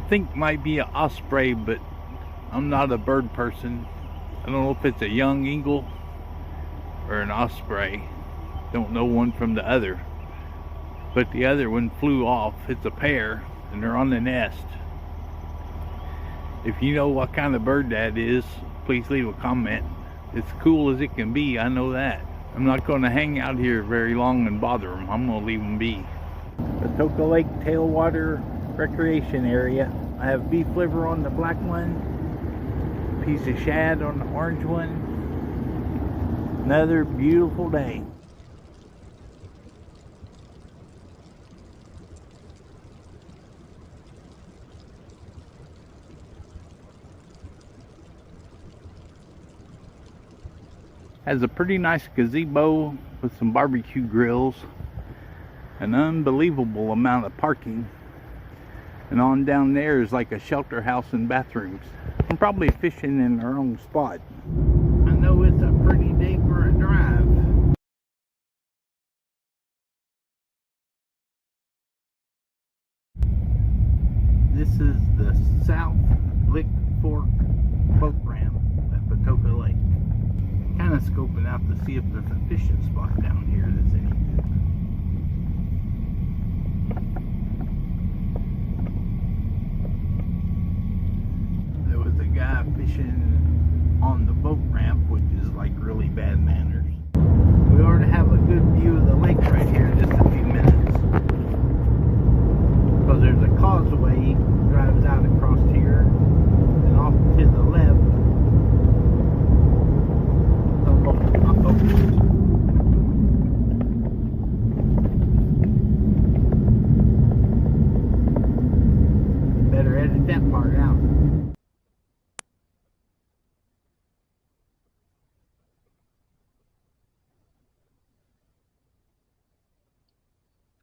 think might be an osprey, but I'm not a bird person. I don't know if it's a young eagle or an osprey. Don't know one from the other. But the other one flew off. It's a pair, and they're on the nest. If you know what kind of bird that is, please leave a comment. It's cool as it can be, I know that. I'm not going to hang out here very long and bother them. I'm going to leave them be. Patoka Lake Tailwater Recreation Area. I have beef liver on the black one, piece of shad on the orange one. Another beautiful day. Has a pretty nice gazebo with some barbecue grills, an unbelievable amount of parking, and on down there is like a shelter house and bathrooms. I'm probably fishing in the wrong spot. I know it's a pretty day for a drive. This is the South Lick Fork boat ramp at Patoka Lake. Kind of scoping out to see if there's a fishing spot down here that's any good. There was a guy fishing on the boat ramp, which is like really bad manners. We ought to have a good view of the lake right here in just a few minutes, because there's a causeway that drives out across here, and off to the left better edit that part out.